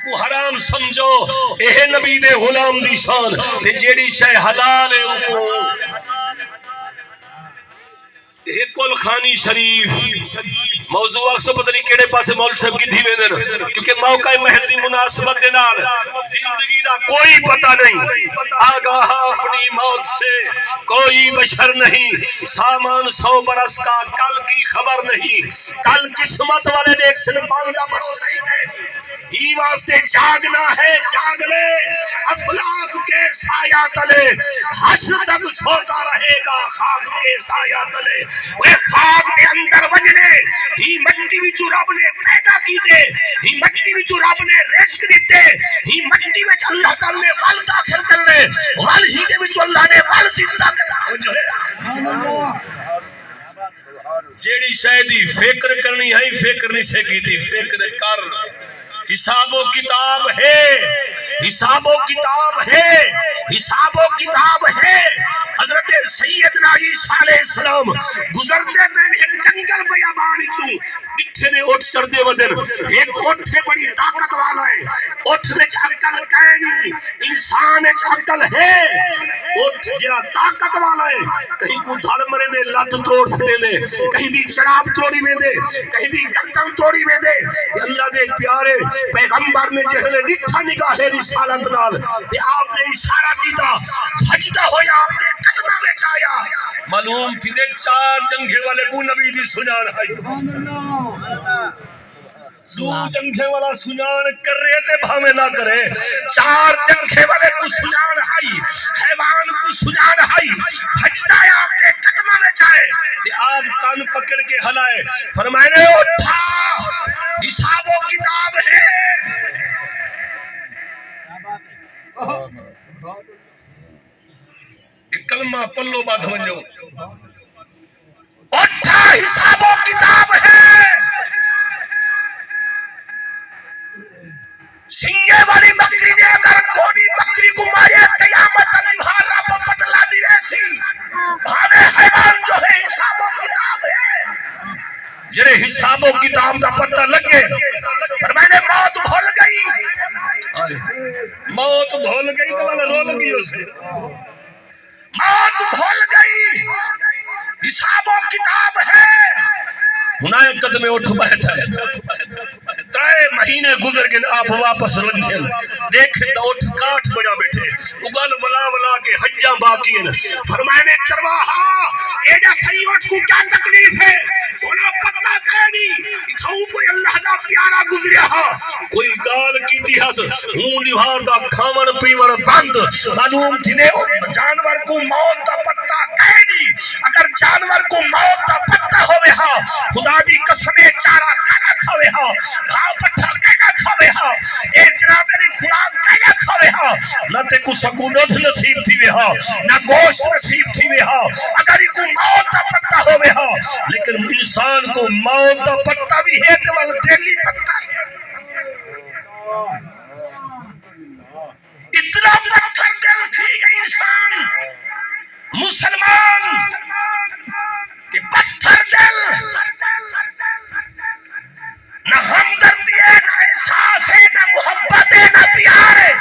کو حرام سمجھو اے نبی دے غلام دی شان تے جیڑی شے حلال ہے اے کل خانی شریف موضوع اکثر پتہ نہیں کیڑے پاسے مول صاحب کی دھی ویندن کیونکہ موقع محل دی مناسبت دے نال زندگی دا کوئی پتہ نہیں آگاہ اپنی موت سے کوئی بشر نہیں سامان 100 برس کا کل کی خبر نہیں کل قسمت والے نے ایک سنپان کا بھروسہ ہی کہے ہی واسطے جاگنا ہے جاگ لے افلاک کے سایہ تلے حشر تک سوتا رہے گا خاک کے سایہ تلے وہ خاک دے اندر وجنے ہی مٹی وچوں رب نے پیدا کیتے ہی مٹی وچوں رب نے رزق دتے ہی مٹی وچ اللہ تعالی نے ول داخل کرنے ول ہی دے وچوں اللہ نے ول زندہ کرنا جو ہے جیڑی شے دی فکر کرنی ہے فکر نہیں سے کیتی فکر کر حساب و کتاب ہے حساب و کتاب ہے حساب و کتاب ہے حضرت سیدنا عیسیٰ علیہ السلام گزرتے میں ایک جنگل بیابانی چوں بٹھے نے اٹھ چڑھ دے ودن ایک اٹھے بڑی طاقت والا ہے اٹھ میں عقل کہنی انسان عقل ہے اٹھ جرا طاقت والا ہے کہیں کو دھڑ مرے دے لت توڑ دے دے کہیں دی چڑاب توڑی میں دے کہیں دی گردن توڑی میں دے اللہ دے پیارے پیغمبر نے جہلے لکھا نگاہ رسالت نال کہ آپ نے اشارہ کیتا بھجتا ہویا آپ کے قدمہ میں چایا معلوم تھی دے 4 جنگے والے کو نبی دی سنان آئی 2 جنگے والا سنان کر رہے تھے بھامے نہ کرے 4 جنگے والے کو سنان آئی حیوان کو سنان آئی بھجتا ہے آپ کے قدمہ میں چاہے کہ آپ کان پکڑ کے ہلائے فرمائے نے اٹھا حساب و کتاب ہے کلمہ پلو بات ونجو اٹھا حساب و کتاب ہے سنگے والی بکری نے اگر کونی بکری کو مارے قیامت علیہ رب بدلا دی ویسی بھاوے حیوان جو ہے حساب و کتاب ہے جرے حساب و کتاب کا پتہ لگے پر میں نے موت بھول گئی موت بھول گئی تو میں رو لگی اسے موت بھول گئی حساب و کتاب ہے ہنائے قدمے اٹھ بیٹھا ہے 3 مہینے گزر گئے آپ واپس لگے دیکھیں تو اٹھ کاٹ بجا بیٹھے اگل ولا ولا کے حجاں باقی ہیں فرمائے نے چرواہا ایڈا صحیح اٹھ کو کیا تکلیف ہے سونا پتہ کہنی اتھاؤں کوئی اللہ دا پیارا گزریا کوئی گال کی تیہاس ہوں نوار دا کھامن پیور بند معلوم تھی دے جانور کو موت دا پتہ کہنی اگر جانور کو موت دا پتہ ہوئے ہاں خدا دی قسمیں چارہ کھانا کھاوے ہاں گھاؤ پٹھا کہنا کھاوے ہاں اے جناب علی خوراک کہنا کھاوے ہاں نہ تے کو سکونت نصیب تھی وے ہاں نہ گوشت نصیب تھی وے ہاں اگر کو موت دا پتہ ہوئے ہاں لیکن انسان کو موت دا پتہ بھی ہے تو دلی پتہ اتنا پتھر دل تھی گئی انسان مسلمان کہ پتھر دل نہ ہمدردی ہے نہ احساس ہے نہ محبت ہے نہ پیار ہے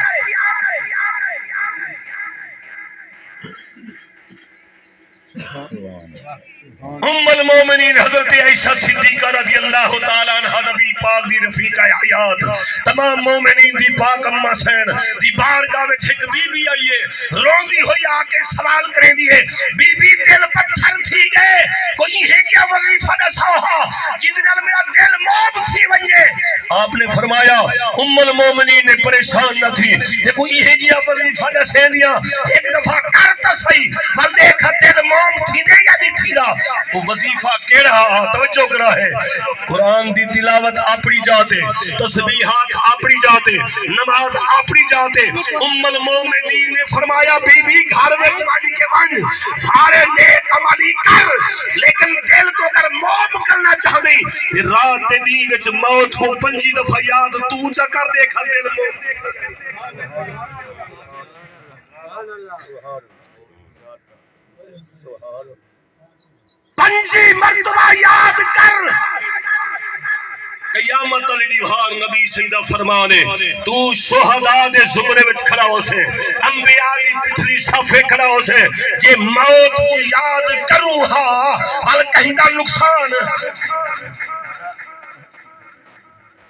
ام المومنین حضرت عائشہ صدیقہ رضی اللہ تعالیٰ عنہ نبی پاک دی رفیقہ حیات تمام مومنین دی پاک امہ سین دی بارگاہ میں ایک بی بی آئیے روندی ہوئی آکے سوال کریں دیئے بی بی دل پتھر تھی گئے کوئی ہیجیا وظیفہ نہ سوہا جنہاں میرا دل موب تھی ونجے آپ نے فرمایا ام المومنین نے پریشان نہ تھی یہ کوئی ہیجیا وظیفہ نہ سین دیا ایک دفعہ کرتا صحیح بل دیکھا دل موم تھی دے یا نہیں تھی دا وہ وظیفہ کیڑا توجہ کرا ہے قرآن دی تلاوت آپڑی جاتے تسبیحات آپڑی جاتے نماز آپڑی جاتے ام المومنین نے فرمایا بی بی گھر میں کمالی کے ون سارے نیک عملی کر لیکن دل کو اگر موم کرنا چاہ دی رات دی وچ موت کو 5 دفعہ یاد تو جا کر دیکھا دل موم پنجی مرتبہ یاد کر قیامت علی دیوار نبی سیدہ فرمانے تو شہداء دے زمرے وچ کھڑا ہو سے انبیاء دی پچھلی صفے کھڑا ہو سے جے موت کو یاد کروں ہاں بل کہیں دا نقصان